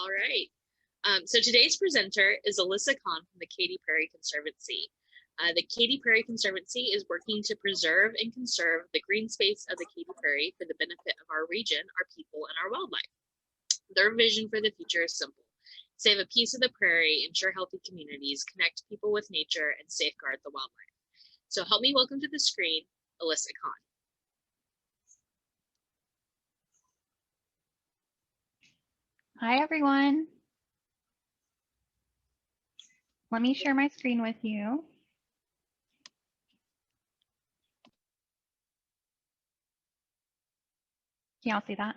All right. So today's presenter is Alyssa Conn from the Katy Prairie Conservancy. The Katy Prairie Conservancy is working to preserve and conserve the green space of the Katy Prairie for the benefit of our region, our people, and our wildlife. Their vision for the future is simple: save a piece of the prairie, ensure healthy communities, connect people with nature, and safeguard the wildlife. So help me welcome to the screen, Alyssa Conn. Hi, everyone. Let me share my screen with you. Can y'all see that?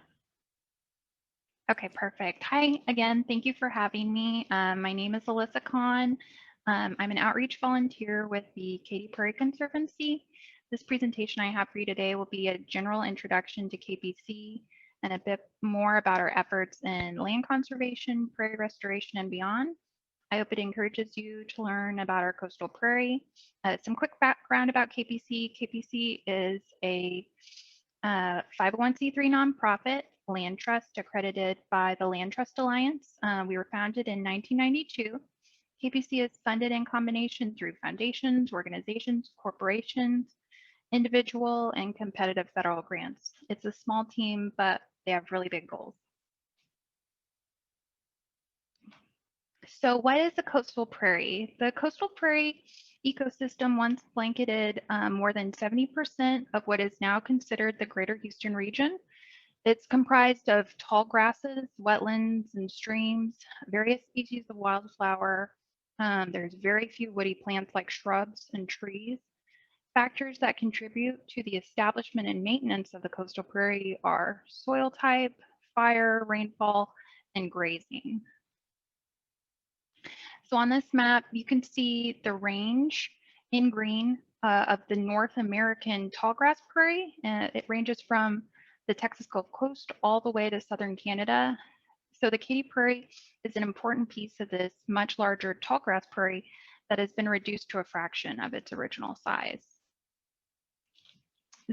Okay, perfect. Hi again. Thank you for having me. My name is Alyssa Conn. I'm an outreach volunteer with the Katy Prairie Conservancy. This presentation I have for you today will be a general introduction to KPC and a bit more about our efforts in land conservation, prairie restoration, and beyond. I hope it encourages you to learn about our coastal prairie. Some quick background about KPC. KPC is a 501c3 nonprofit land trust accredited by the Land Trust Alliance. We were founded in 1992. KPC is funded in combination through foundations, organizations, corporations, individual, and competitive federal grants. It's a small team, but they have really big goals. So what is the coastal prairie? The coastal prairie ecosystem once blanketed more than 70% of what is now considered the greater Houston region. It's comprised of tall grasses, wetlands, and streams, various species of wildflower. There's very few woody plants like shrubs and trees. Factors that contribute to the establishment and maintenance of the coastal prairie are soil type, fire, rainfall, and grazing. So on this map, you can see the range in green of the North American tallgrass prairie. It ranges from the Texas Gulf Coast all the way to southern Canada. So the Katy Prairie is an important piece of this much larger tallgrass prairie that has been reduced to a fraction of its original size.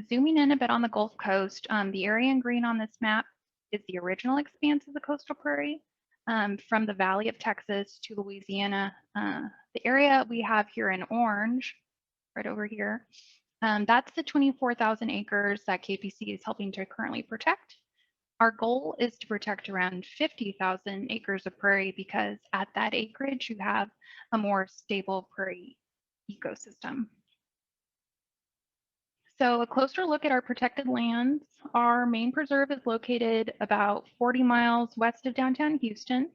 Zooming in a bit on the Gulf Coast, the area in green on this map is the original expanse of the coastal prairie. From the Valley of Texas to Louisiana. The area we have here in orange, right over here, that's the 24,000 acres that KPC is helping to currently protect. Our goal is to protect around 50,000 acres of prairie because at that acreage, you have a more stable prairie ecosystem. So a closer look at our protected lands. Our main preserve is located about 40 miles west of downtown Houston.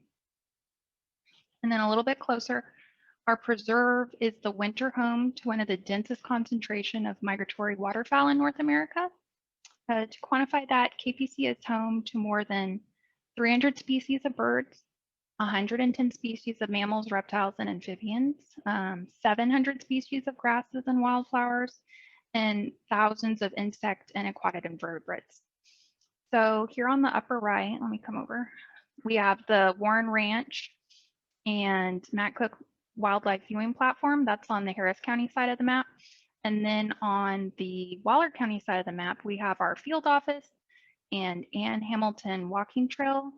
And then a little bit closer, our preserve is the winter home to one of the densest concentration of migratory waterfowl in North America. To quantify that, KPC is home to more than 300 species of birds, 110 species of mammals, reptiles, and amphibians, 700 species of grasses and wildflowers, and thousands of insect and aquatic invertebrates. So here on the upper right, let me come over, we have the Warren Ranch and Matt Cook Wildlife Viewing Platform. That's on the Harris County side of the map. And then on the Waller County side of the map, we have our field office and Ann Hamilton Walking Trail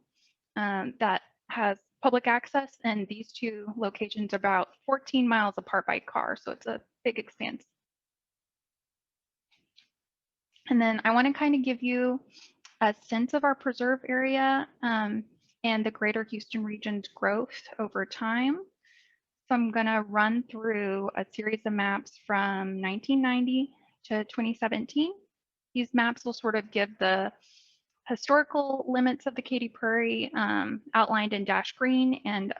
that has public access. And these two locations are about 14 miles apart by car. So it's a big expanse. And then I want to kind of give you a sense of our preserve area and the greater Houston region's growth over time. So I'm going to run through a series of maps from 1990 to 2017. These maps will sort of give the historical limits of the Katy Prairie outlined in dash green and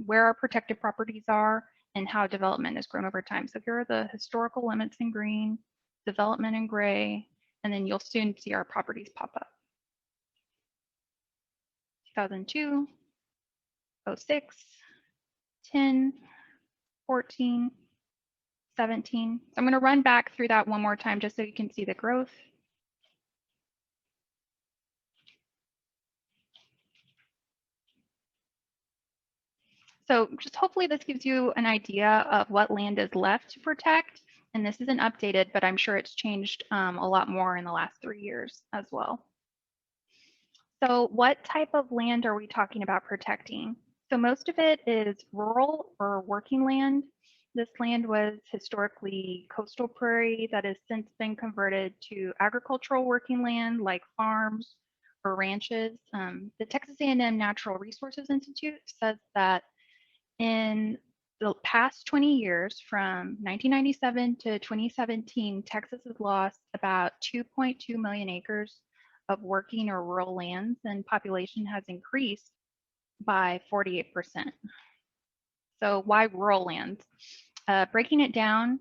where our protected properties are and how development has grown over time. So here are the historical limits in green, development in gray, and then you'll soon see our properties pop up. 2002, 06, 10, 14, 17. So I'm going to run back through that one more time just so you can see the growth. So just hopefully this gives you an idea of what land is left to protect. And this isn't updated, but I'm sure it's changed a lot more in the last 3 years as well. So what type of land are we talking about protecting? So most of it is rural or working land. This land was historically coastal prairie that has since been converted to agricultural working land like farms or ranches. The Texas A&M Natural Resources Institute says that in the past 20 years, from 1997 to 2017, Texas has lost about 2.2 million acres of working or rural lands, and population has increased by 48%. So why rural lands? Breaking it down,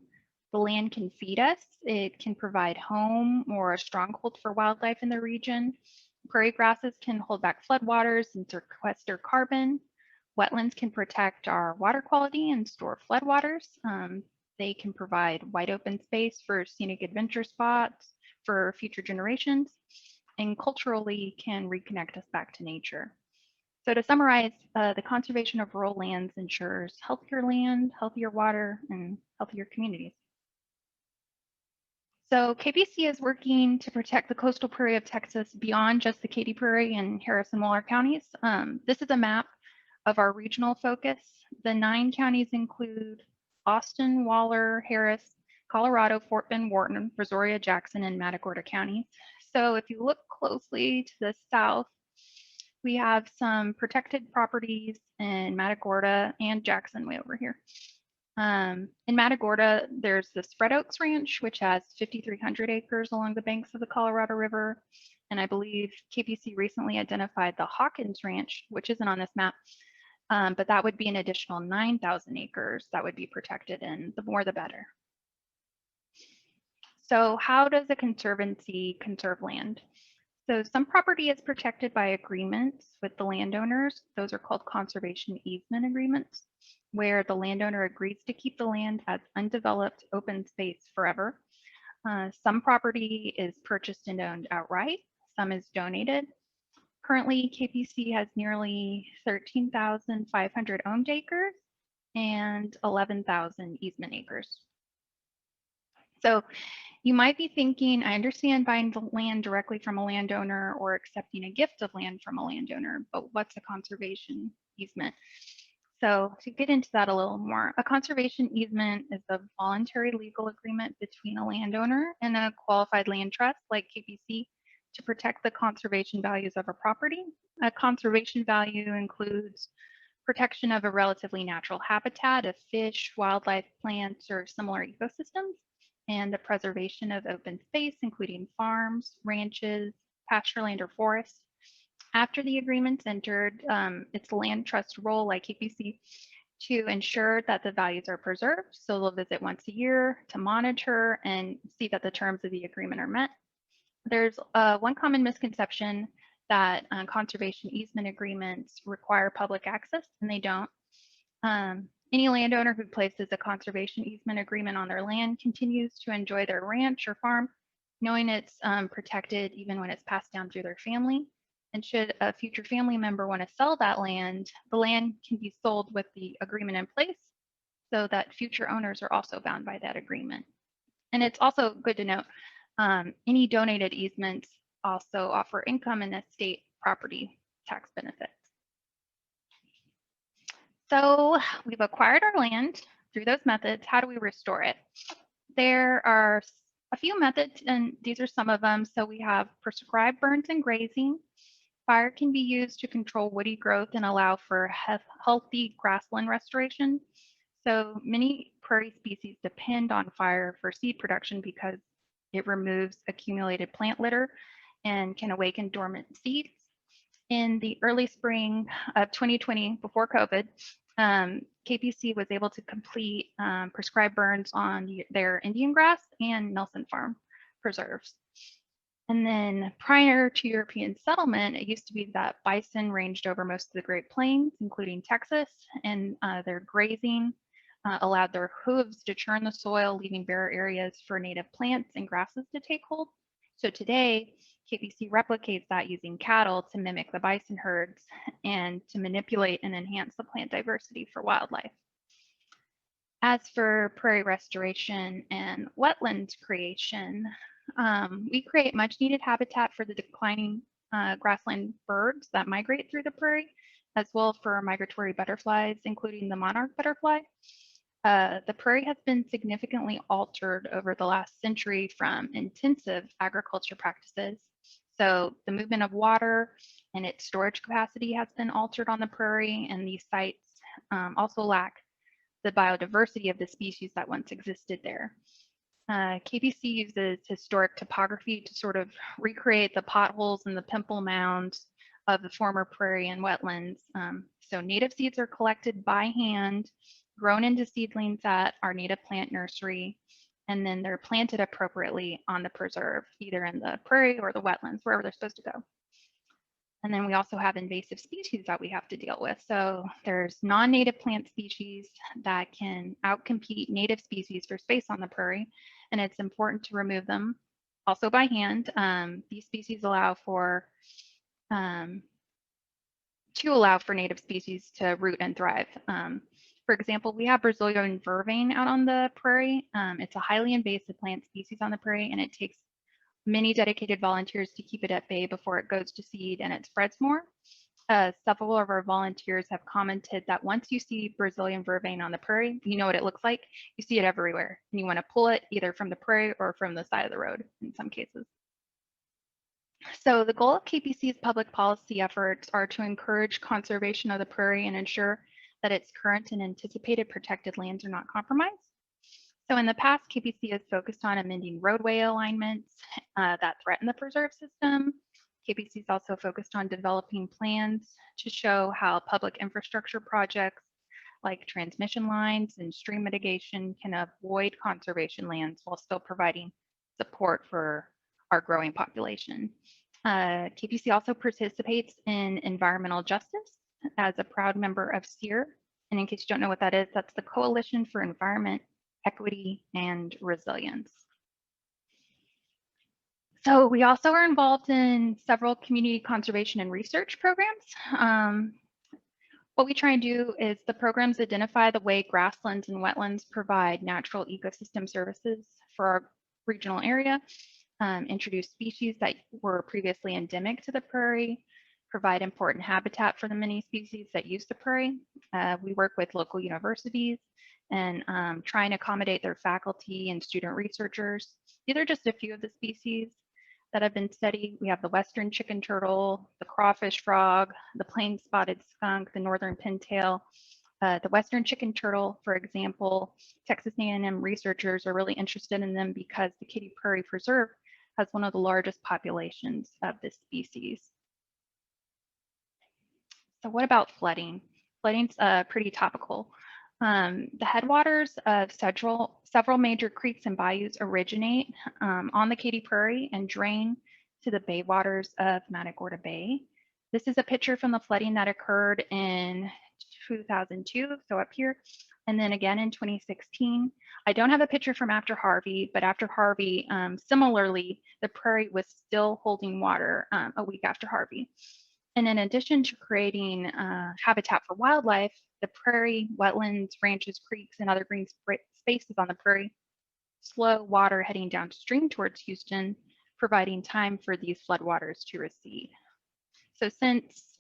the land can feed us. It can provide home or a stronghold for wildlife in the region. Prairie grasses can hold back floodwaters and sequester carbon. Wetlands can protect our water quality and store floodwaters. They can provide wide open space for scenic adventure spots for future generations, and culturally can reconnect us back to nature. So to summarize, the conservation of rural lands ensures healthier land, healthier water, and healthier communities. So KPC is working to protect the coastal prairie of Texas beyond just the Katy Prairie and Harris and Waller counties. This is a map of our regional focus. The 9 counties include Austin, Waller, Harris, Colorado, Fort Bend, Wharton, Brazoria, Jackson, and Matagorda counties. So if you look closely to the south, we have some protected properties in Matagorda and Jackson way over here. In Matagorda, there's the Spread Oaks Ranch, which has 5,300 acres along the banks of the Colorado River. And I believe KPC recently identified the Hawkins Ranch, which isn't on this map, but that would be an additional 9,000 acres that would be protected, and the more the better. So how does a conservancy conserve land? So some property is protected by agreements with the landowners. Those are called conservation easement agreements, where the landowner agrees to keep the land as undeveloped open space forever. Some property is purchased and owned outright. Some is donated. Currently, KPC has nearly 13,500 owned acres and 11,000 easement acres. So you might be thinking, I understand buying the land directly from a landowner or accepting a gift of land from a landowner, but what's a conservation easement? So to get into that a little more, a conservation easement is a voluntary legal agreement between a landowner and a qualified land trust like KPC to protect the conservation values of a property. A conservation value includes protection of a relatively natural habitat of fish, wildlife, plants, or similar ecosystems, and the preservation of open space, including farms, ranches, pasture land, or forests. After the agreement's entered, it's the land trust role, like KPC, to ensure that the values are preserved. So they'll visit once a year to monitor and see that the terms of the agreement are met. There's one common misconception that conservation easement agreements require public access, and they don't. Any landowner who places a conservation easement agreement on their land continues to enjoy their ranch or farm, knowing it's protected even when it's passed down through their family. And should a future family member want to sell that land, the land can be sold with the agreement in place so that future owners are also bound by that agreement. And it's also good to note, any donated easements also offer income and estate property tax benefits. So we've acquired our land through those methods. How do we restore it? There are a few methods, and these are some of them. So we have prescribed burns and grazing. Fire can be used to control woody growth and allow for healthy grassland restoration. So many prairie species depend on fire for seed production because it removes accumulated plant litter and can awaken dormant seeds. In the early spring of 2020, before COVID, KPC was able to complete prescribed burns on their Indian grass and Nelson Farm preserves. And then prior to European settlement, it used to be that bison ranged over most of the Great Plains, including Texas, and their grazing allowed their hooves to churn the soil, leaving bare areas for native plants and grasses to take hold. So today, KPC replicates that using cattle to mimic the bison herds and to manipulate and enhance the plant diversity for wildlife. As for prairie restoration and wetlands creation, we create much needed habitat for the declining grassland birds that migrate through the prairie, as well for migratory butterflies, including the monarch butterfly. The prairie has been significantly altered over the last century from intensive agriculture practices. So the movement of water and its storage capacity has been altered on the prairie, and these sites also lack the biodiversity of the species that once existed there. KPC uses historic topography to sort of recreate the potholes and the pimple mounds of the former prairie and wetlands. So native seeds are collected by hand, grown into seedlings at our native plant nursery, and then they're planted appropriately on the preserve, either in the prairie or the wetlands, wherever they're supposed to go. And then we also have invasive species that we have to deal with. So there's non-native plant species that can outcompete native species for space on the prairie, and it's important to remove them also by hand. These species allow for native species to root and thrive. For example, we have Brazilian vervain out on the prairie. It's a highly invasive plant species on the prairie, and it takes many dedicated volunteers to keep it at bay before it goes to seed and it spreads more. Several of our volunteers have commented that once you see Brazilian vervain on the prairie, you know what it looks like. You see it everywhere, and you want to pull it either from the prairie or from the side of the road in some cases. So the goal of KPC's public policy efforts are to encourage conservation of the prairie and ensure that its current and anticipated protected lands are not compromised. So in the past, KPC has focused on amending roadway alignments that threaten the preserve system. KPC is also focused on developing plans to show how public infrastructure projects like transmission lines and stream mitigation can avoid conservation lands while still providing support for our growing population. KPC also participates in environmental justice as a proud member of SEER. And in case you don't know what that is, that's the Coalition for Environment, Equity, and Resilience. So we also are involved in several community conservation and research programs. What we try and do is the programs identify the way grasslands and wetlands provide natural ecosystem services for our regional area, introduce species that were previously endemic to the prairie, provide important habitat for the many species that use the prairie. We work with local universities and try and accommodate their faculty and student researchers. These are just a few of the species that have been studied. We have the western chicken turtle, the crawfish frog, the plain spotted skunk, the northern pintail. The western chicken turtle, for example, Texas A&M researchers are really interested in them because the Katy Prairie Preserve has one of the largest populations of this species. So what about flooding? Flooding's pretty topical. The headwaters of several major creeks and bayous originate on the Katy Prairie and drain to the bay waters of Matagorda Bay. This is a picture from the flooding that occurred in 2002, so up here, and then again in 2016. I don't have a picture from after Harvey, but after Harvey, similarly, the prairie was still holding water a week after Harvey. And in addition to creating habitat for wildlife, the prairie, wetlands, ranches, creeks, and other green spaces on the prairie slow water heading downstream towards Houston, providing time for these floodwaters to recede. So since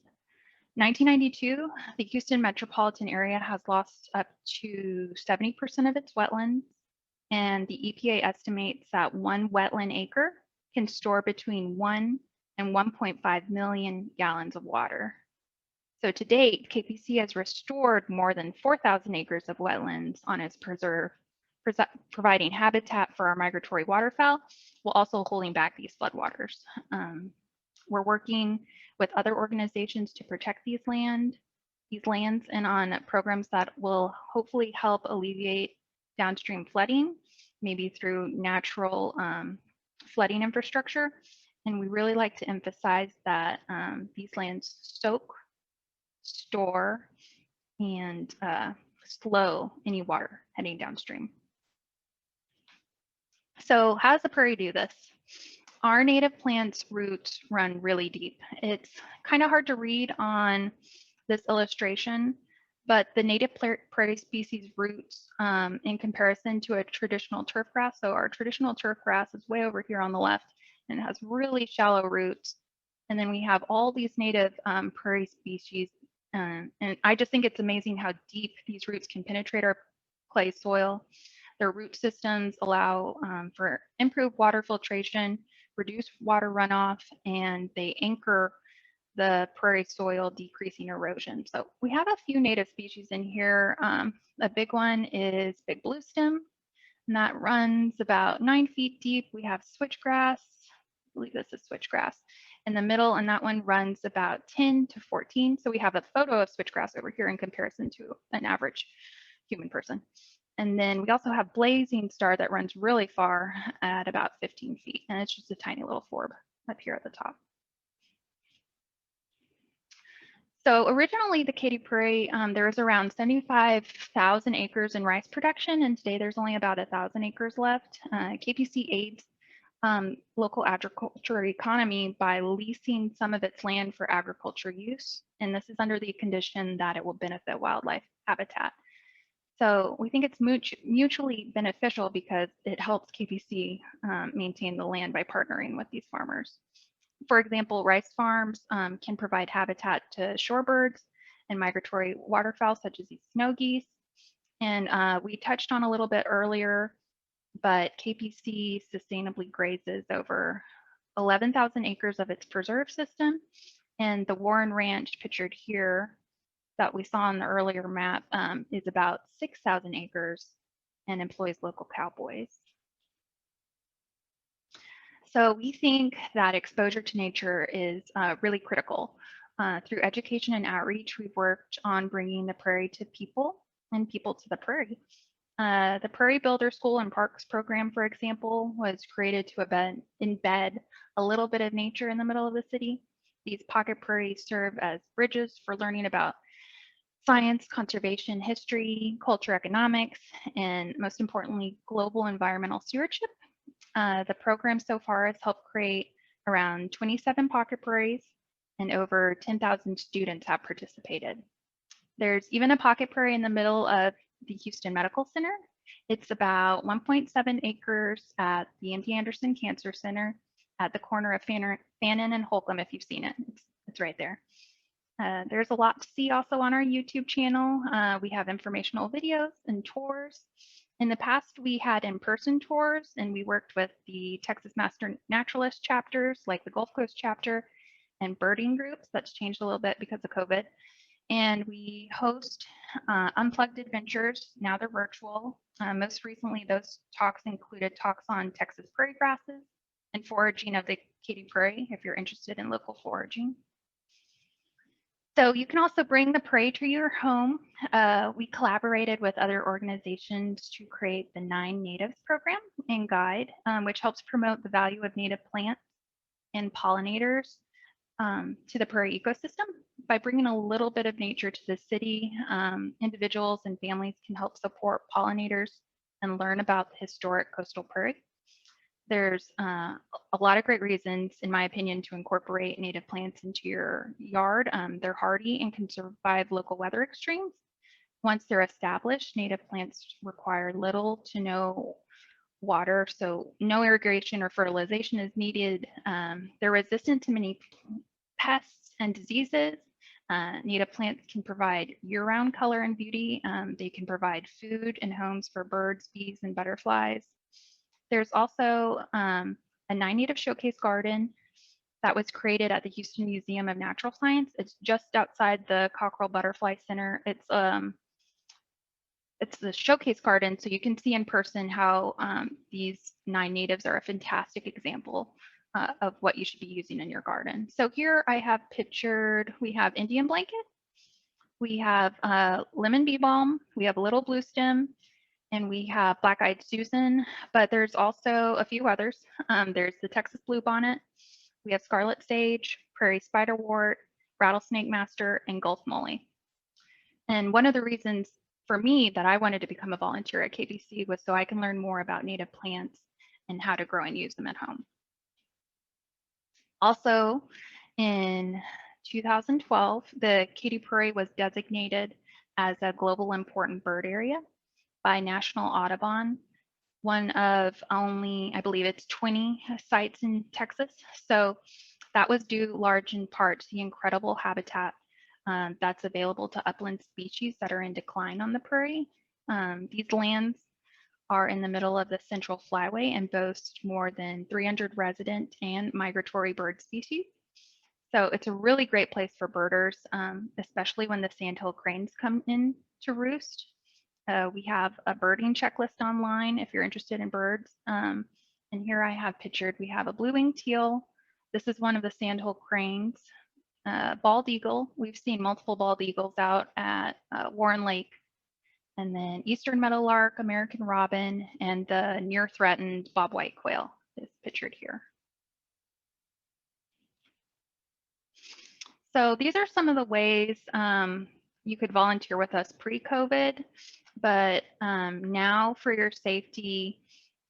1992, the Houston metropolitan area has lost up to 70% of its wetlands, and the EPA estimates that 1 wetland acre can store between 1 and 1.5 million gallons of water. So to date, KPC has restored more than 4,000 acres of wetlands on its preserve, providing habitat for our migratory waterfowl, while also holding back these floodwaters. We're working with other organizations to protect these lands and on programs that will hopefully help alleviate downstream flooding, maybe through natural flooding infrastructure. And we really like to emphasize that these lands soak, store, and slow any water heading downstream. So how does the prairie do this? Our native plants' roots run really deep. It's kind of hard to read on this illustration, but the native prairie species roots in comparison to a traditional turf grass. So our traditional turf grass is way over here on the left and it has really shallow roots. And then we have all these native prairie species. And I just think it's amazing how deep these roots can penetrate our clay soil. Their root systems allow for improved water filtration, reduce water runoff, and they anchor the prairie soil, decreasing erosion. So we have a few native species in here. A big one is big bluestem, and that runs about 9 feet deep. We have switchgrass. I believe this is switchgrass in the middle, and that one runs about 10 to 14. So we have a photo of switchgrass over here in comparison to an average human person. And then we also have blazing star that runs really far at about 15 feet, and it's just a tiny little forb up here at the top. So originally the Katy Prairie, there was around 75,000 acres in rice production, and today there's only about 1,000 acres left. KPC aids local agriculture economy by leasing some of its land for agriculture use, and this is under the condition that it will benefit wildlife habitat. So we think it's mutually beneficial because it helps KPC maintain the land by partnering with these farmers. For example, rice farms can provide habitat to shorebirds and migratory waterfowl such as these snow geese. And we touched on a little bit earlier, but KPC sustainably grazes over 11,000 acres of its preserve system. And the Warren Ranch pictured here that we saw on the earlier map is about 6,000 acres and employs local cowboys. So we think that exposure to nature is really critical. Through education and outreach, we've worked on bringing the prairie to people and people to the prairie. The Prairie Builder School and Parks program, for example, was created to embed a little bit of nature in the middle of the city. These pocket prairies serve as bridges for learning about science, conservation, history, culture, economics, and most importantly, global environmental stewardship. The program so far has helped create around 27 pocket prairies, and over 10,000 students have participated. There's even a pocket prairie in the middle of the Houston Medical Center. It's about 1.7 acres at the MD Anderson Cancer Center at the corner of Fannin and Holcomb, if you've seen it. It's right there. There's a lot to see also on our YouTube channel. We have informational videos and tours. In the past, we had in-person tours, and we worked with the Texas Master Naturalist chapters, like the Gulf Coast chapter, and birding groups. That's changed a little bit because of COVID. And we host unplugged adventures. Now they're virtual. Most recently, those talks included talks on Texas prairie grasses and foraging of the Katy Prairie, if you're interested in local foraging. So you can also bring the prairie to your home. We collaborated with other organizations to create the 9 Natives program and guide, which helps promote the value of native plants and pollinators to the prairie ecosystem. By bringing a little bit of nature to the city, individuals and families can help support pollinators and learn about the historic coastal prairie. There's a lot of great reasons, in my opinion, to incorporate native plants into your yard. They're hardy and can survive local weather extremes. Once they're established, native plants require little to no water, so no irrigation or fertilization is needed. They're resistant to many pests and diseases. Native plants can provide year-round color and beauty. They can provide food and homes for birds, bees, and butterflies. There's also a 9 native showcase garden that was created at the Houston Museum of Natural Science. It's just outside the Cockrell Butterfly Center. It's the showcase garden, so you can see in person how these 9 natives are a fantastic example of what you should be using in your garden. So here I have pictured, we have Indian blanket, we have lemon bee balm, we have little bluestem, and we have black-eyed Susan, but there's also a few others. There's the Texas bluebonnet, we have scarlet sage, prairie spiderwort, rattlesnake master, and Gulf moly. And one of the reasons for me that I wanted to become a volunteer at KPC was so I can learn more about native plants and how to grow and use them at home. Also, in 2012, the Katy Prairie was designated as a global important bird area by National Audubon, one of only, I believe it's 20 sites in Texas. So That was due large in part to the incredible habitat that's available to upland species that are in decline on the prairie. These lands are in the middle of the Central Flyway and boast more than 300 resident and migratory bird species. So it's a really great place for birders, especially when the sandhill cranes come in to roost. We have a birding checklist online if you're interested in birds. And here I have pictured, we have a blue-winged teal. This is one of the sandhill cranes. Bald eagle, we've seen multiple bald eagles out at Warren Lake. And then eastern meadowlark, American robin, and the near threatened bobwhite quail is pictured here. So these are some of the ways you could volunteer with us pre-COVID, but now for your safety,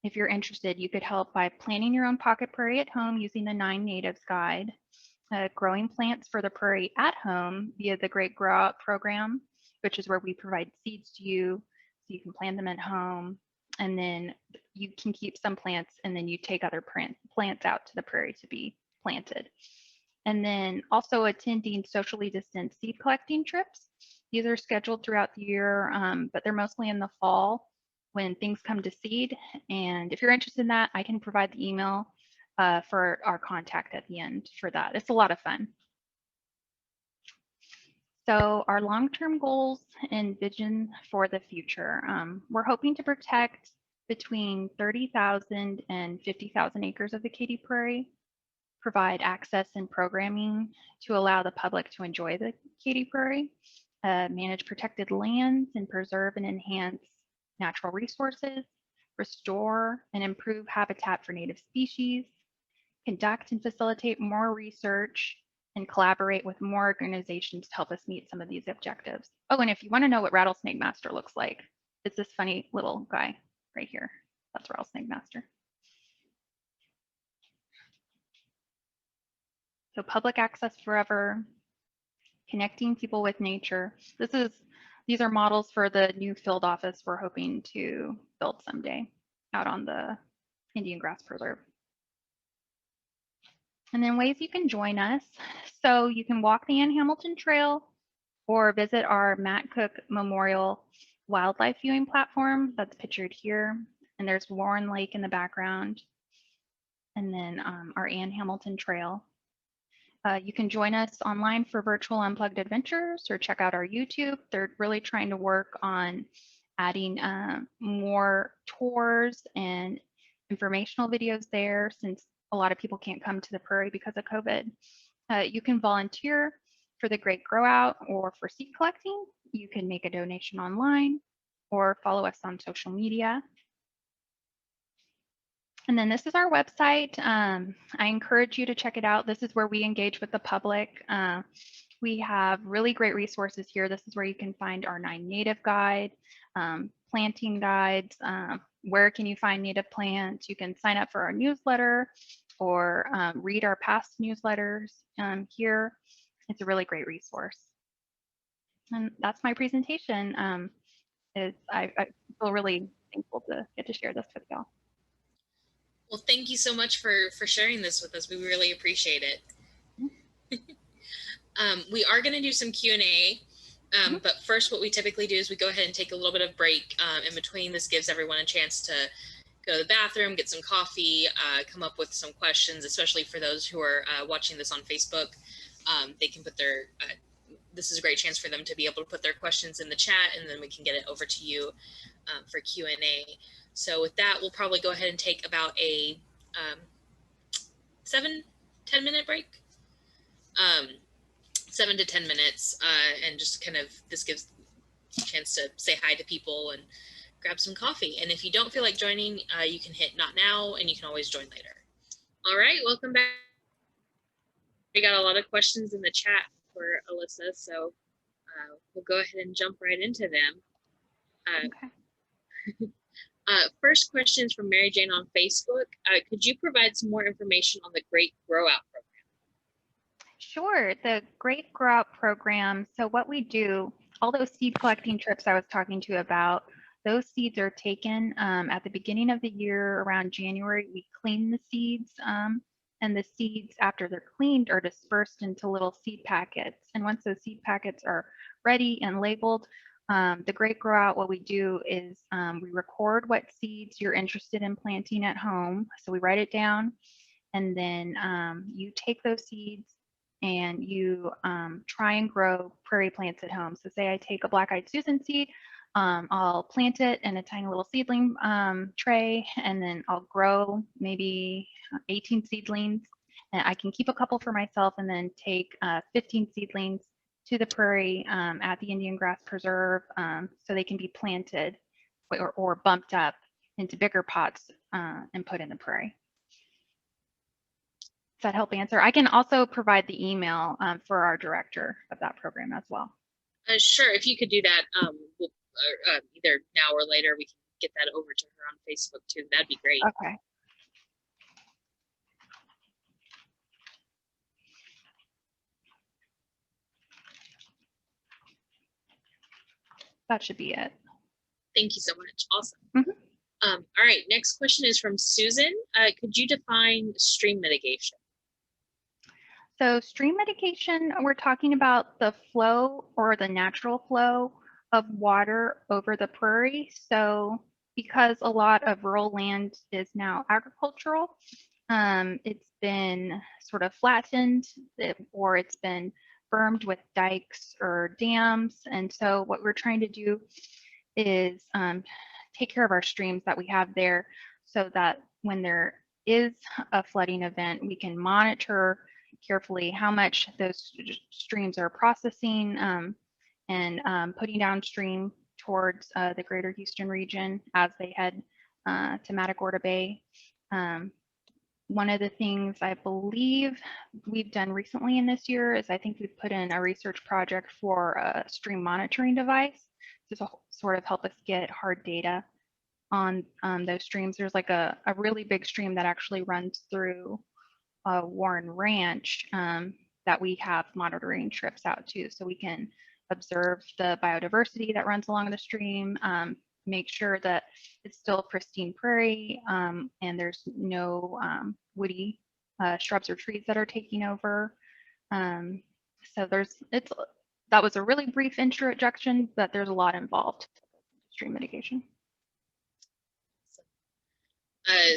if you're interested, you could help by planning your own pocket prairie at home using the 9 Natives Guide, growing plants for the prairie at home via the Great Grow Out program, which is where we provide seeds to you so you can plant them at home. And then you can keep some plants and then you take other plants out to the prairie to be planted. And then also attending socially distanced seed collecting trips. These are scheduled throughout the year, but they're mostly in the fall when things come to seed. And if you're interested in that, I can provide the email for our contact at the end for that. It's a lot of fun. So our long-term goals and vision for the future. We're hoping to protect between 30,000 and 50,000 acres of the Katy Prairie, provide access and programming to allow the public to enjoy the Katy Prairie, manage protected lands and preserve and enhance natural resources, restore and improve habitat for native species, conduct and facilitate more research, and collaborate with more organizations to help us meet some of these objectives. Oh, and if you want to know what Rattlesnake Master looks like, it's this funny little guy right here. That's Rattlesnake Master. So public access forever, connecting people with nature. These are models for the new field office we're hoping to build someday out on the Indian Grass Preserve. And then ways you can join us. So you can walk the Ann Hamilton Trail or visit our Matt Cook Memorial Wildlife Viewing Platform that's pictured here. And there's Warren Lake in the background. And then our Ann Hamilton Trail. You can join us online for virtual unplugged adventures or check out our YouTube. They're really trying to work on adding more tours and informational videos there since a lot of people can't come to the prairie because of COVID. You can volunteer for the Great Grow Out or for seed collecting. You can make a donation online or follow us on social media. And then this is our website. I encourage you to check it out. This is where we engage with the public. We have really great resources here. This is where you can find our 9 Native Guide, planting guides, where can you find native plants. You can sign up for our newsletter or read our past newsletters here. It's a really great resource. And that's my presentation. I feel really thankful to get to share this with y'all. Well, thank you so much for sharing this with us. We really appreciate it. We are going to do some Q&A, but first what we typically do is we go ahead and take a little bit of break in between. This gives everyone a chance to go to the bathroom, get some coffee, come up with some questions, especially for those who are watching this on Facebook. They can put their, this is a great chance for them to be able to put their questions in the chat, and then we can get it over to you for Q&A. So with that, we'll probably go ahead and take about a 7-10 minute break. 7 to 10 minutes, and just kind of, this gives a chance to say hi to people and grab some coffee. And if you don't feel like joining, you can hit not now, and you can always join later. All right, welcome back. We got a lot of questions in the chat for Alyssa, so we'll go ahead and jump right into them. Okay. First question is from Mary Jane on Facebook. Could you provide some more information on the Great Grow Out program? Sure, the Great Grow Out program. So what we do, all those seed collecting trips I was talking to you about, those seeds are taken at the beginning of the year around January. We clean the seeds and the seeds, after they're cleaned, are dispersed into little seed packets. And once those seed packets are ready and labeled, the Great Grow Out, what we do is we record what seeds you're interested in planting at home. So we write it down, and then you take those seeds and you try and grow prairie plants at home. So say I take a black-eyed Susan seed, I'll plant it in a tiny little seedling tray, and then I'll grow maybe 18 seedlings. And I can keep a couple for myself and then take 15 seedlings to the prairie at the Indian Grass Preserve so they can be planted or bumped up into bigger pots and put in the prairie. Does that help answer? I can also provide the email for our director of that program as well. Sure, if you could do that, either now or later, we can get that over to her on Facebook too. That'd be great. Okay. That should be it. Thank you so much. Awesome. All right, next question is from Susan. Could you define stream mitigation? So stream mitigation, we're talking about the flow or the natural flow of water over the prairie. So because a lot of rural land is now agricultural, it's been sort of flattened or it's been bermed with dikes or dams. And so what we're trying to do is take care of our streams that we have there so that when there is a flooding event, we can monitor carefully how much those streams are processing and putting downstream towards the greater Houston region as they head to Matagorda Bay. One of the things I believe we've done recently in this year is I think we've put in a research project for a stream monitoring device to sort of help us get hard data on those streams. There's like a really big stream that actually runs through Warren Ranch that we have monitoring trips out to, so we can observe the biodiversity that runs along the stream, make sure that it's still pristine prairie and there's no woody shrubs or trees that are taking over. So that was a really brief introduction, but there's a lot involved in stream mitigation.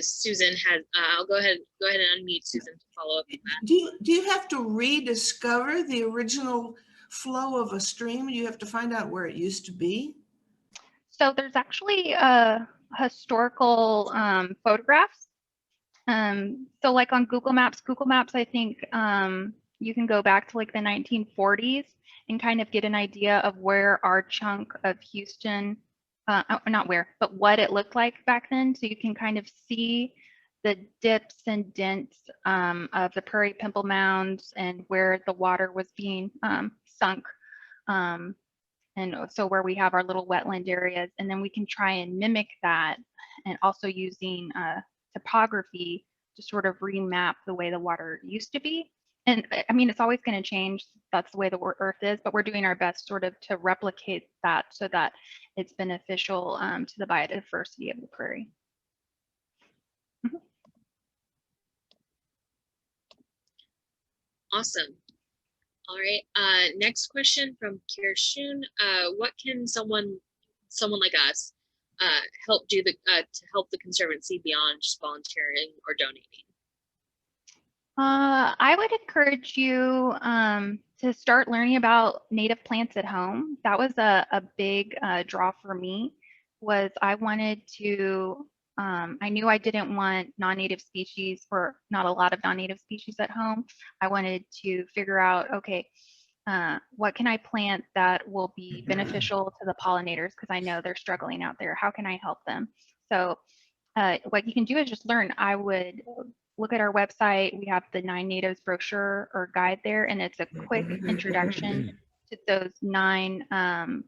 Susan has, I'll go ahead and unmute Susan to follow up on that. Do you have to rediscover the original flow of a stream? You have to find out where it used to be? So there's actually historical photographs. So like on Google Maps, I think you can go back to like the 1940s and kind of get an idea of where our chunk of Houston, not where, but what it looked like back then. So you can kind of see the dips and dents of the prairie pimple mounds and where the water was being sunk. And so where we have our little wetland areas, and then we can try and mimic that, and also using topography to sort of remap the way the water used to be. And I mean, it's always going to change. That's the way the earth is, but we're doing our best sort of to replicate that so that it's beneficial to the biodiversity of the prairie. Awesome. All right. Next question from Kirshun. What can someone like us help do to help the Conservancy beyond just volunteering or donating? I would encourage you to start learning about native plants at home. That was a big draw for me. Was I wanted to, I knew I didn't want non-native species or not a lot of non-native species at home. I wanted to figure out, okay, what can I plant that will be beneficial to the pollinators, because I know they're struggling out there. How can I help them? So what you can do is just learn. I would look at our website. We have the 9 Natives brochure or guide there, and it's a quick introduction to those 9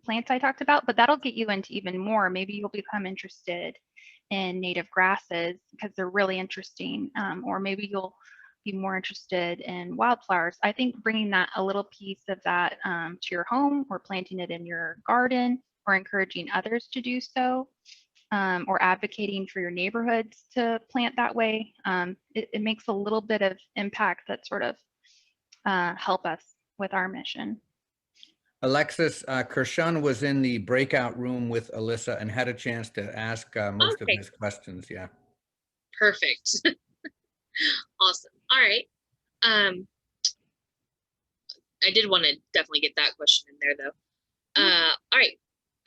plants I talked about, but that'll get you into even more. Maybe you'll become interested in native grasses because they're really interesting, or maybe you'll be more interested in wildflowers. I think bringing that a little piece of that to your home or planting it in your garden or encouraging others to do so or advocating for your neighborhoods to plant that way, it makes a little bit of impact that sort of help us with our mission. Alexis, Kershon was in the breakout room with Alyssa and had a chance to ask most of his questions. Yeah. Perfect. Awesome. All right. I did want to definitely get that question in there though. All right.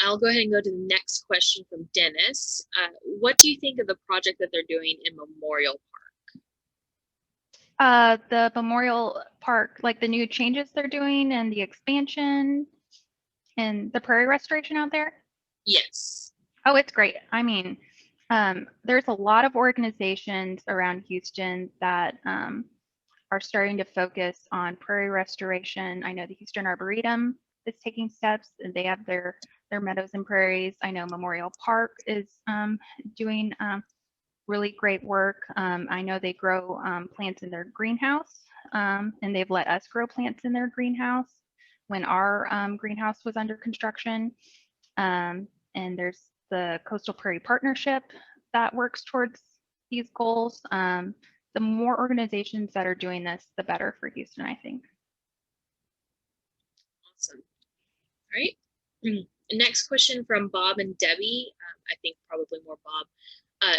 I'll go ahead and go to the next question from Dennis. What do you think of the project that they're doing in Memorial Park? The Memorial Park, like the new changes they're doing and the expansion and the prairie restoration out there? Yes. Oh, it's great. I mean, there's a lot of organizations around Houston that are starting to focus on prairie restoration. I know the Houston Arboretum is taking steps, and they have their meadows and prairies. I know Memorial Park is doing really great work. I know they grow plants in their greenhouse, and they've let us grow plants in their greenhouse when our greenhouse was under construction. And there's the Coastal Prairie Partnership that works towards these goals. The more organizations that are doing this, the better for Houston, I think. Awesome. All right. Next question from Bob and Debbie. I think probably more Bob.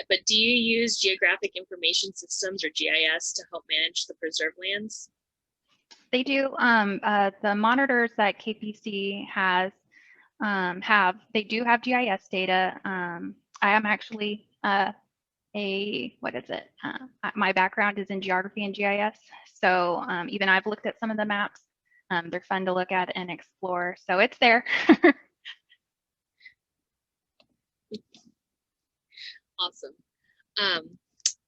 But do you use geographic information systems or GIS to help manage the preserved lands? They do. The monitors that KPC has they do have GIS data. I am actually my background is in geography and GIS. So even I've looked at some of the maps. They're fun to look at and explore. So it's there. Awesome. All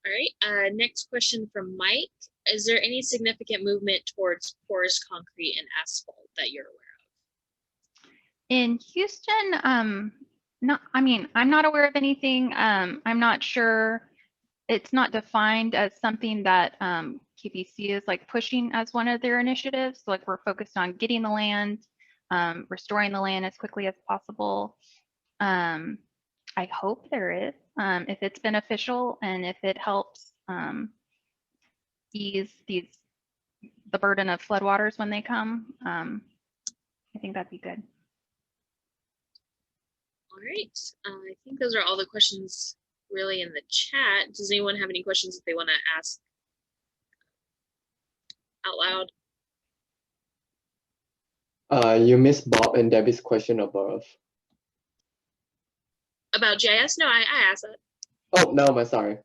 right. Next question from Mike. Is there any significant movement towards porous concrete and asphalt that you're aware of? In Houston, I'm not aware of anything. I'm not sure. It's not defined as something that KPC is like pushing as one of their initiatives. So, like, we're focused on getting the land, restoring the land as quickly as possible. I hope there is, if it's beneficial and if it helps ease the burden of floodwaters when they come. I think that'd be good. All right. I think those are all the questions really in the chat. Does anyone have any questions that they want to ask out loud? You missed Bob and Debbie's question above. About GIS? No, I asked that. Oh, no, I'm sorry.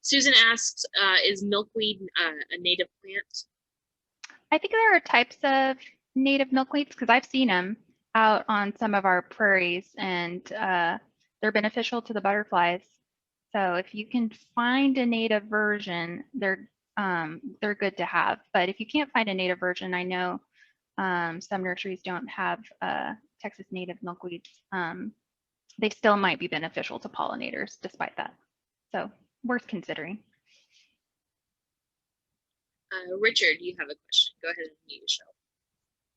Susan asked, is milkweed a native plant? I think there are types of native milkweeds because I've seen them out on some of our prairies, and they're beneficial to the butterflies. So if you can find a native version, they're good to have. But if you can't find a native version, I know some nurseries don't have Texas native milkweeds. They still might be beneficial to pollinators despite that. So worth considering. Richard, you have a question. Go ahead and mute yourself.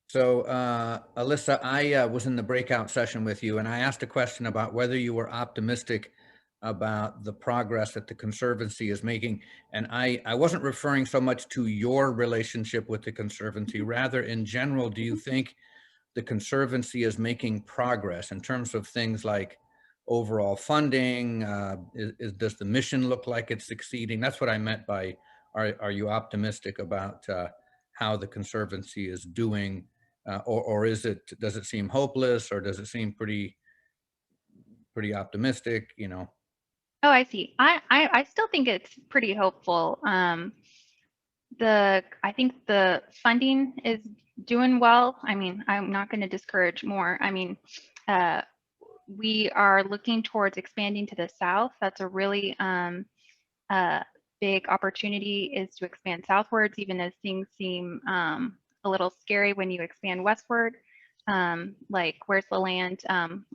So, Alyssa, I was in the breakout session with you, and I asked a question about whether you were optimistic about the progress that the Conservancy is making. And I wasn't referring so much to your relationship with the Conservancy. Rather, in general, do you think the Conservancy is making progress in terms of things like overall funding? Does the mission look like it's succeeding? That's what I meant by, are you optimistic about how the Conservancy is doing? Or does it seem hopeless, or does it seem pretty optimistic, you know? Oh, I see. I still think it's pretty hopeful. I think the funding is doing well. I mean, I'm not going to discourage more. I mean, we are looking towards expanding to the south. That's a really big opportunity, is to expand southwards, even as things seem a little scary when you expand westward. Like, where's the land?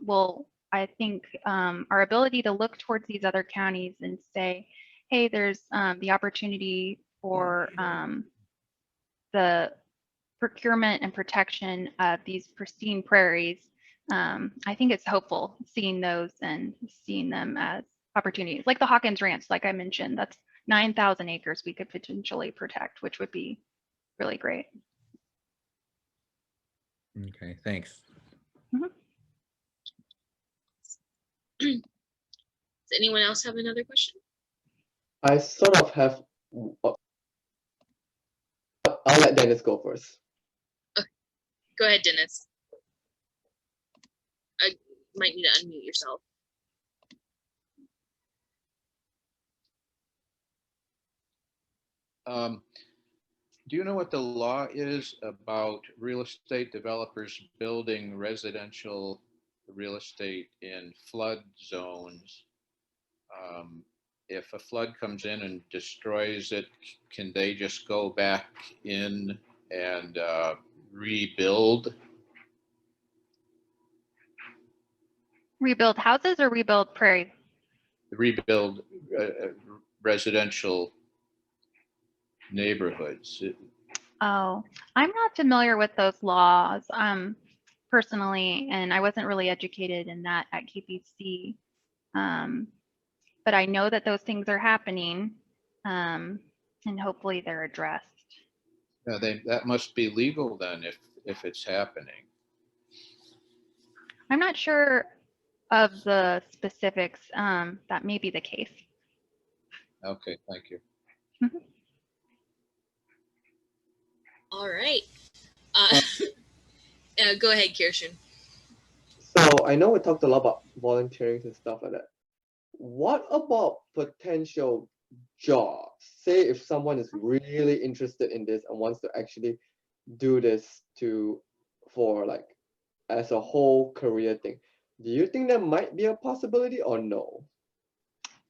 Well, I think our ability to look towards these other counties and say, hey, there's the opportunity for the procurement and protection of these pristine prairies, I think it's hopeful seeing those and seeing them as opportunities. Like the Hawkins Ranch, like I mentioned, that's 9,000 acres we could potentially protect, which would be really great. Okay, thanks. Does anyone else have another question? I sort of have. I'll let Dennis go first. Go ahead, Dennis. I might need to unmute yourself. Do you know what the law is about real estate developers building residential real estate in flood zones? If a flood comes in and destroys it, can they just go back in and rebuild? Rebuild houses or rebuild prairie? Rebuild residential neighborhoods. Oh, I'm not familiar with those laws personally, and I wasn't really educated in that at KPC. But I know that those things are happening, and hopefully they're addressed. That must be legal then if it's happening. I'm not sure of the specifics. That may be the case. Okay, thank you. All right. Go ahead, Kirsten. So I know we talked a lot about volunteering and stuff like that. What about potential jobs? Say if someone is really interested in this and wants to actually do this for like as a whole career thing. Do you think there might be a possibility or no?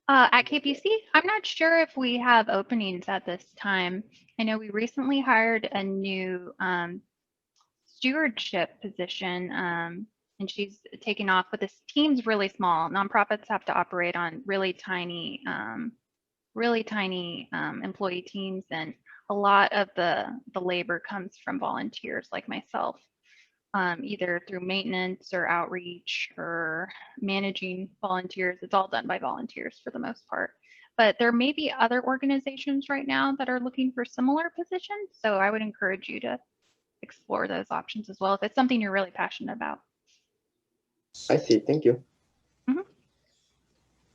At KPC, I'm not sure if we have openings at this time. I know we recently hired a new stewardship position, and she's taking off, but this team's really small. Nonprofits have to operate on really tiny employee teams, and a lot of the labor comes from volunteers like myself, either through maintenance or outreach or managing volunteers. It's all done by volunteers for the most part. But there may be other organizations right now that are looking for similar positions. So I would encourage you to explore those options as well if it's something you're really passionate about. I see. Thank you.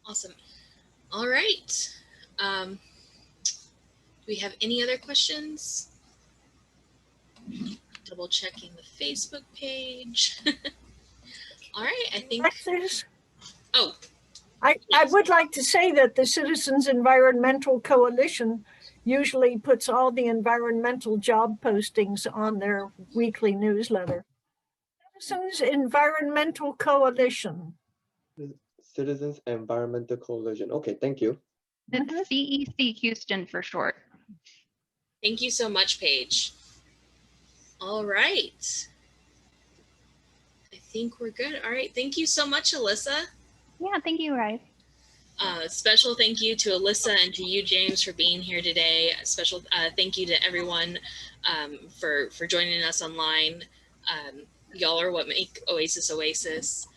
Awesome. All right. Do we have any other questions? Double checking the Facebook page. All right, I think. Alexis? Oh. I would like to say that the Citizens Environmental Coalition usually puts all the environmental job postings on their weekly newsletter. Citizens Environmental Coalition. Citizens Environmental Coalition. Okay, thank you. It's CEC Houston for short. Thank you so much, Paige. All right. I think we're good. All right. Thank you so much, Alyssa. Yeah, thank you, guys. Special thank you to Alyssa and to you, James, for being here today. A special thank you to everyone for joining us online. Y'all are what make Oasis Oasis.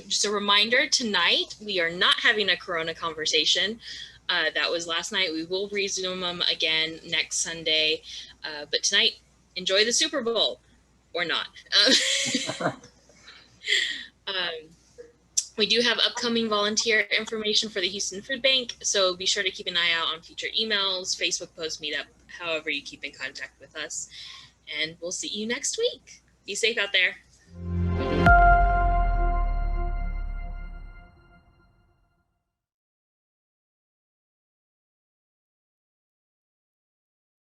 Just a reminder, tonight we are not having a Corona conversation. That was last night. We will resume them again next Sunday. But tonight, enjoy the Super Bowl or not. We do have upcoming volunteer information for the Houston Food Bank, so be sure to keep an eye out on future emails, Facebook posts, meetup, however you keep in contact with us. And we'll see you next week. Be safe out there.